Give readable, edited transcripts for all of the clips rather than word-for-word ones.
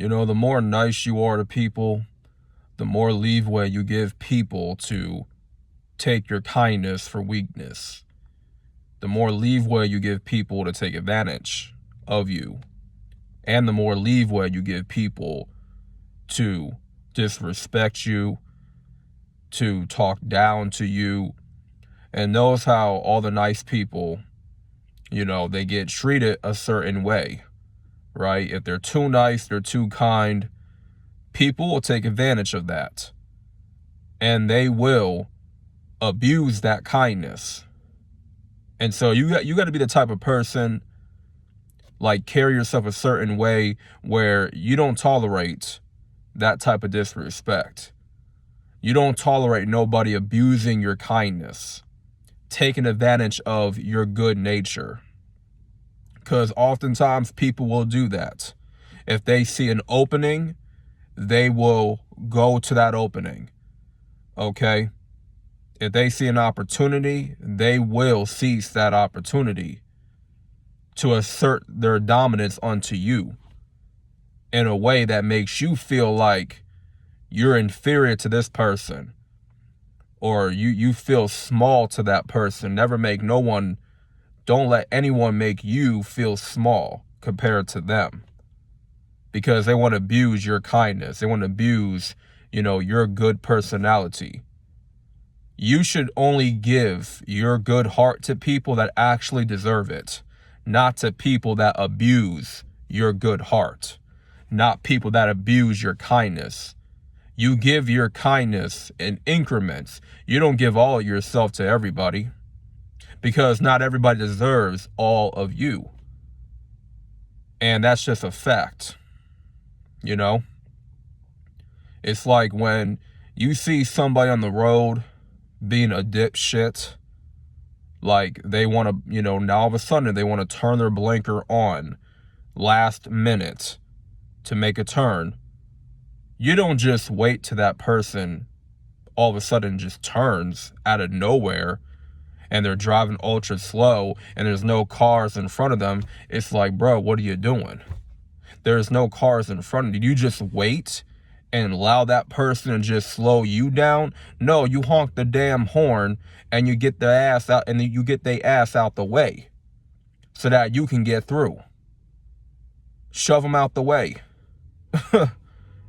You know, the more nice you are to people, the more leeway you give people to take your kindness for weakness. The more leeway you give people to take advantage of you. And the more leeway you give people to disrespect you, to talk down to you. And notice how all the nice people, you know, they get treated a certain way, right? If they're too nice, they're too kind, people will take advantage of that. And they will abuse that kindness. And so you got to be the type of person, like, carry yourself a certain way where you don't tolerate that type of disrespect. You don't tolerate nobody abusing your kindness, taking advantage of your good nature. Because oftentimes people will do that. If they see an opening, they will go to that opening. Okay? If they see an opportunity, they will seize that opportunity to assert their dominance onto you in a way that makes you feel like you're inferior to this person, or you feel small to that person. Don't let anyone make you feel small compared to them, because they want to abuse your kindness. They want to abuse, your good personality. You should only give your good heart to people that actually deserve it, not to people that abuse your good heart, not people that abuse your kindness. You give your kindness in increments. You don't give all of yourself to everybody, because not everybody deserves all of you. And that's just a fact. It's like when you see somebody on the road being a dipshit, like they want to, now all of a sudden they want to turn their blinker on last minute to make a turn. You don't just wait till that person all of a sudden just turns out of nowhere and they're driving ultra slow and there's no cars in front of them. It's like, bro, what are you doing? There's no cars in front of you. You just wait and allow that person to just slow you down? No, you honk the damn horn and you get their ass out, and you get their ass out the way so that you can get through. Shove them out the way.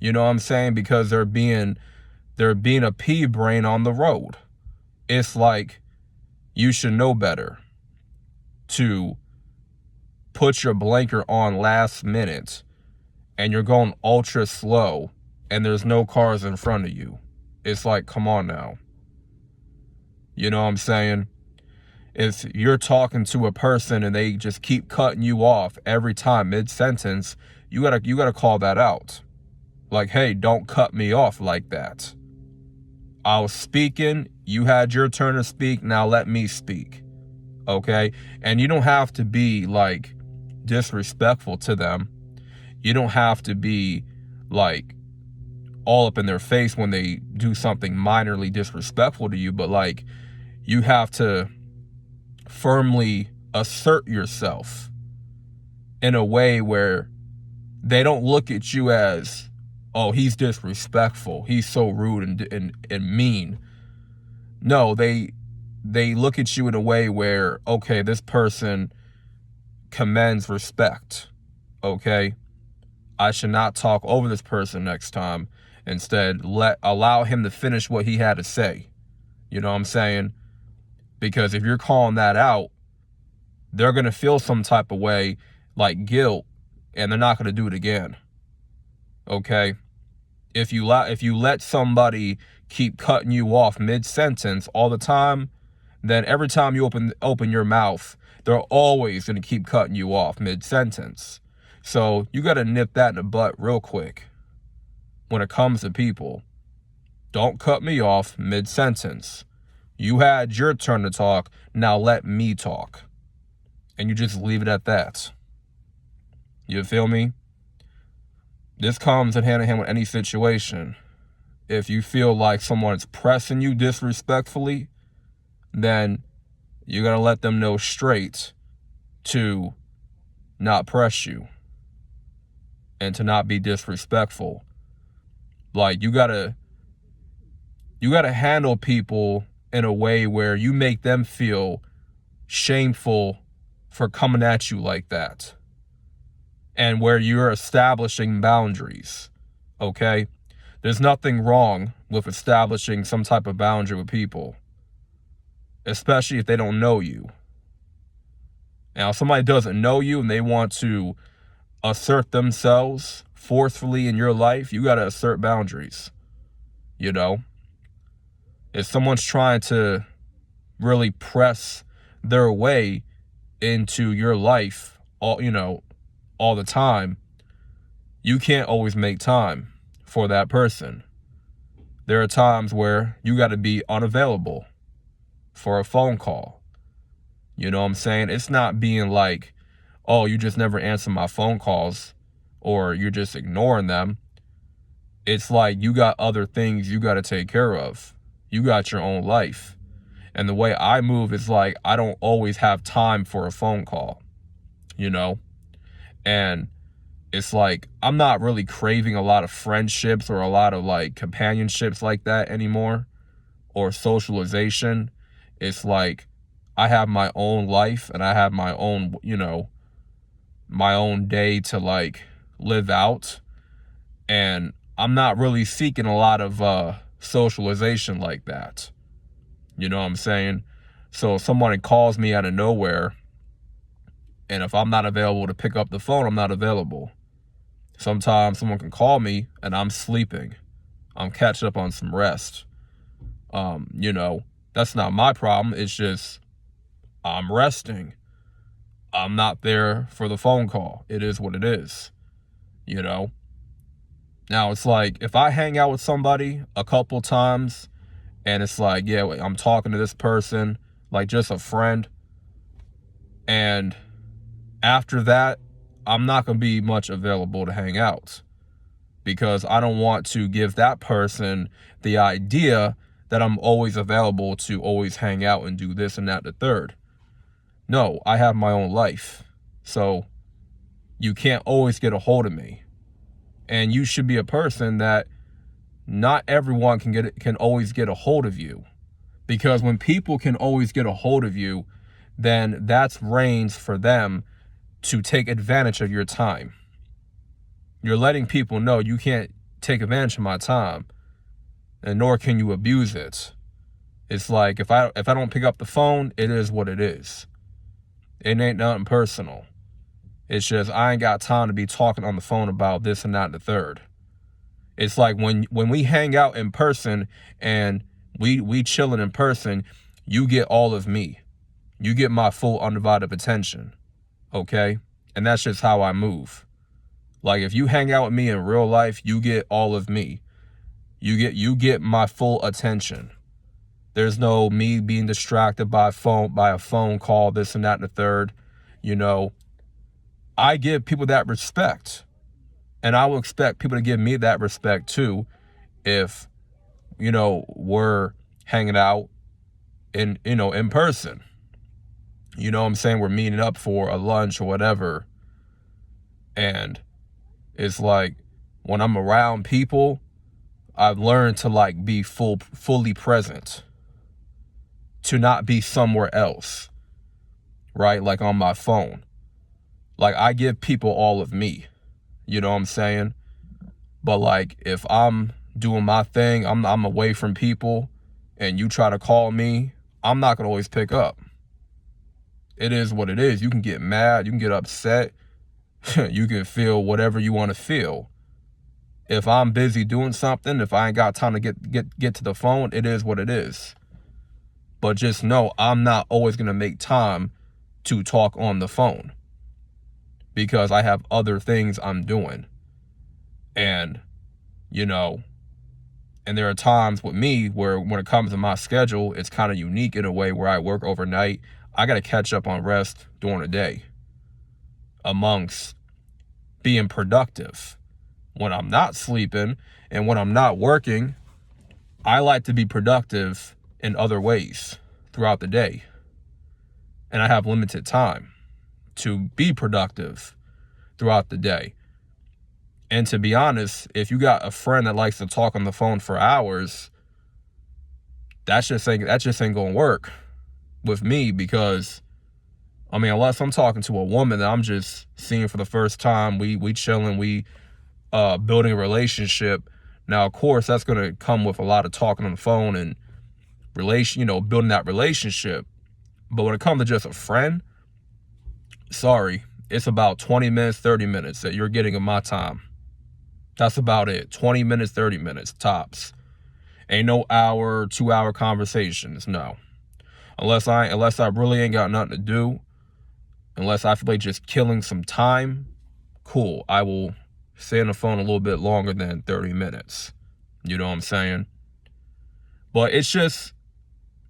You know what I'm saying? Because they're being a pea brain on the road. It's like, you should know better to put your blinker on last minute and you're going ultra slow and there's no cars in front of you. It's like, come on now. You know what I'm saying? If you're talking to a person and they just keep cutting you off every time mid-sentence, you gotta call that out. Like, hey, don't cut me off like that. I was speaking, you had your turn to speak, now let me speak. Okay? And you don't have to be, like, disrespectful to them. You don't have to be, like, all up in their face when they do something minorly disrespectful to you, but, like, you have to firmly assert yourself in a way where they don't look at you as, oh, he's disrespectful, he's so rude and mean. No, they look at you in a way where, okay, this person commands respect. Okay? I should not talk over this person next time. Instead, allow him to finish what he had to say. You know what I'm saying? Because if you're calling that out, they're going to feel some type of way, like guilt, and they're not going to do it again. Okay? If you let somebody keep cutting you off mid-sentence all the time, then every time you open your mouth, they're always going to keep cutting you off mid-sentence. So you got to nip that in the butt real quick. When it comes to people, don't cut me off mid-sentence. You had your turn to talk, now let me talk. And you just leave it at that. You feel me? This comes in hand with any situation. If you feel like someone's pressing you disrespectfully, then you gotta let them know straight to not press you. and to not be disrespectful. Like, you gotta handle people in a way where you make them feel shameful for coming at you like that, and where you're establishing boundaries. Okay? There's nothing wrong with establishing some type of boundary with people, especially if they don't know you. Now, if somebody doesn't know you and they want to assert themselves forcefully in your life, you got to assert boundaries. You know, if someone's trying to really press their way into your life all the time, you can't always make time for that person. There are times where you got to be unavailable for a phone call. You know what I'm saying? It's not being like, oh, you just never answer my phone calls or you're just ignoring them. It's like you got other things you got to take care of. You got your own life. And the way I move is like, I don't always have time for a phone call, you know? And it's like, I'm not really craving a lot of friendships or a lot of like companionships like that anymore, or socialization. It's like, I have my own life and I have my own, my own day to like live out. And I'm not really seeking a lot of socialization like that. You know what I'm saying? So if someone calls me out of nowhere, and if I'm not available to pick up the phone, I'm not available. Sometimes someone can call me and I'm sleeping. I'm catching up on some rest. That's not my problem. It's just I'm resting. I'm not there for the phone call. It is what it is. Now it's like, if I hang out with somebody a couple times and it's like, yeah, I'm talking to this person, like just a friend, and after that, I'm not going to be much available to hang out, because I don't want to give that person the idea that I'm always available to always hang out and do this and that, the third. No, I have my own life. So you can't always get a hold of me. And you should be a person that not everyone can always get a hold of you. Because when people can always get a hold of you, then that's range for them to take advantage of your time. You're letting people know you can't take advantage of my time, and nor can you abuse it. It's like, if I don't pick up the phone, it is what it is. It ain't nothing personal. It's just, I ain't got time to be talking on the phone about this and that and the third. It's like when we hang out in person and we chilling in person, you get all of me. You get my full undivided attention. Okay? And that's just how I move. Like, if you hang out with me in real life, you get all of me. You get my full attention. There's no me being distracted by a phone call, this and that and the third. I give people that respect. And I will expect people to give me that respect too if, we're hanging out in person. You know what I'm saying? We're meeting up for a lunch or whatever. And it's like, when I'm around people, I've learned to like be fully present. To not be somewhere else. Right? Like on my phone. Like, I give people all of me. You know what I'm saying? But like, if I'm doing my thing, I'm away from people, and you try to call me, I'm not going to always pick up. It is what it is. You can get mad. You can get upset. You can feel whatever you want to feel. If I'm busy doing something, if I ain't got time to get to the phone, it is what it is. But just know, I'm not always going to make time to talk on the phone, because I have other things I'm doing. And, and there are times with me where when it comes to my schedule, it's kind of unique in a way where I work overnight. I got to catch up on rest during the day amongst being productive. When I'm not sleeping and when I'm not working, I like to be productive in other ways throughout the day. And I have limited time to be productive throughout the day. And to be honest, if you got a friend that likes to talk on the phone for hours, that just ain't gonna work with me, because I mean, unless I'm talking to a woman that I'm just seeing for the first time, we chilling, we building a relationship. Now, of course, that's gonna come with a lot of talking on the phone and building that relationship. But when it comes to just a friend, sorry, it's about 20 minutes, 30 minutes that you're getting of my time. That's about it. 20 minutes, 30 minutes, tops. Ain't no hour, 2 hour conversations, no. Unless I really ain't got nothing to do, unless I feel like just killing some time, cool. I will stay on the phone a little bit longer than 30 minutes. You know what I'm saying? But it's just,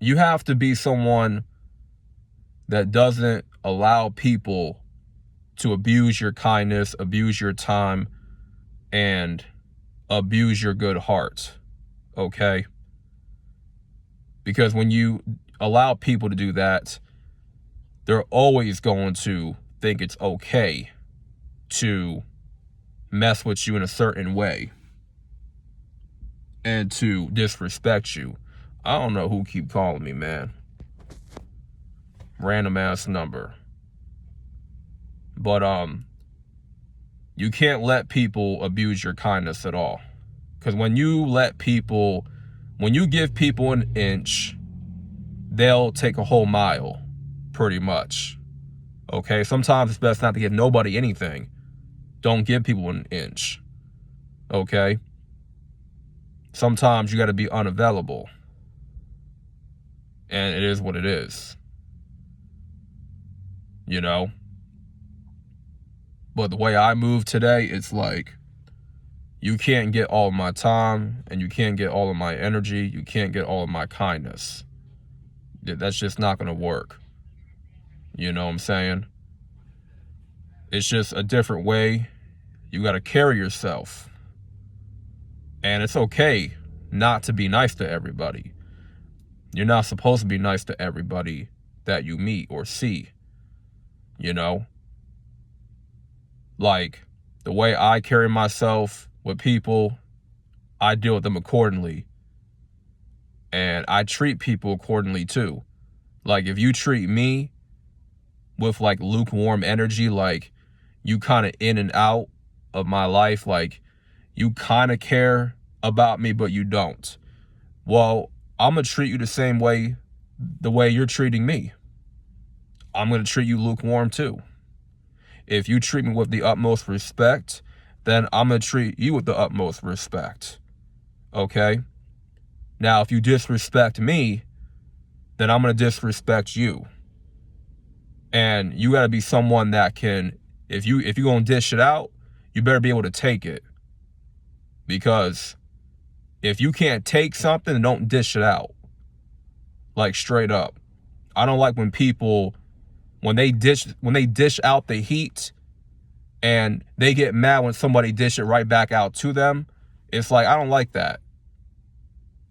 you have to be someone that doesn't allow people to abuse your kindness, abuse your time, and abuse your good heart, okay? Because when you allow people to do that, they're always going to think it's okay to mess with you in a certain way and to disrespect you. I don't know who keep calling me, man. Random ass number. But you can't let people abuse your kindness at all. Because when you give people an inch, they'll take a whole mile, pretty much. Okay, sometimes it's best not to give nobody anything. Don't give people an inch. Okay? Sometimes you got to be unavailable. And it is what it is. You know? But the way I move today, it's like, you can't get all of my time, and you can't get all of my energy, you can't get all of my kindness. That's just not going to work. You know what I'm saying? It's just a different way. You got to carry yourself. And it's okay not to be nice to everybody. You're not supposed to be nice to everybody that you meet or see. You know? Like, the way I carry myself with people, I deal with them accordingly. And I treat people accordingly too. Like, if you treat me with like lukewarm energy, like you kind of in and out of my life, like you kind of care about me, but you don't. Well, I'm going to treat you the way you're treating me. I'm going to treat you lukewarm too. If you treat me with the utmost respect, then I'm going to treat you with the utmost respect. Okay? Now, if you disrespect me, then I'm going to disrespect you. And you got to be someone that can, if you're going to dish it out, you better be able to take it. Because if you can't take something, don't dish it out. Like, straight up. I don't like when people, when they dish out the heat and they get mad when somebody dish it right back out to them. It's like, I don't like that.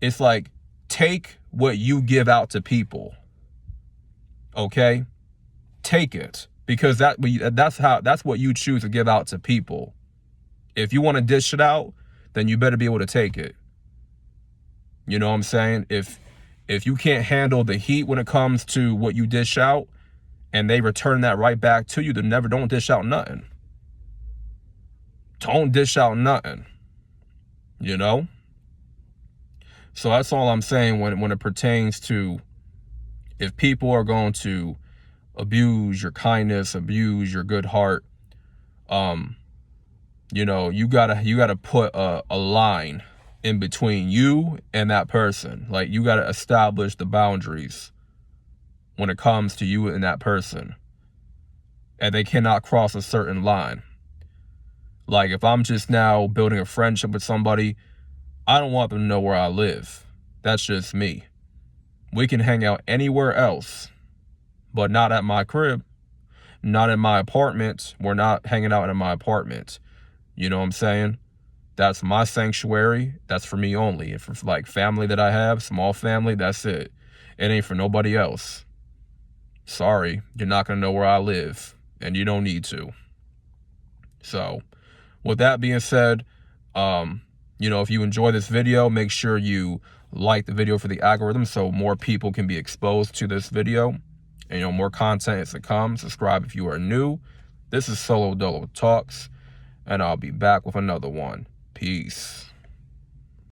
It's like, take what you give out to people. Okay? Take it. Because that's what you choose to give out to people. If you want to dish it out, then you better be able to take it. You know what I'm saying? If you can't handle the heat when it comes to what you dish out, and they return that right back to you, then don't dish out nothing. Don't dish out nothing. You know? So that's all I'm saying when it pertains to, if people are going to abuse your kindness, abuse your good heart, you know, you gotta put a line in between you and that person. Like, you gotta establish the boundaries when it comes to you and that person. And they cannot cross a certain line. Like, if I'm just now building a friendship with somebody, I don't want them to know where I live. That's just me. We can hang out anywhere else, but not at my crib, not in my apartment. We're not hanging out in my apartment. You know what I'm saying? That's my sanctuary. That's for me only. If it's like family that I have, small family, that's it. It ain't for nobody else. Sorry, you're not going to know where I live, and you don't need to. So, with that being said, you know, if you enjoy this video, make sure you like the video for the algorithm so more people can be exposed to this video. And, you know, more content is to come. Subscribe if you are new. This is Solo Dolo Talks, and I'll be back with another one. Peace.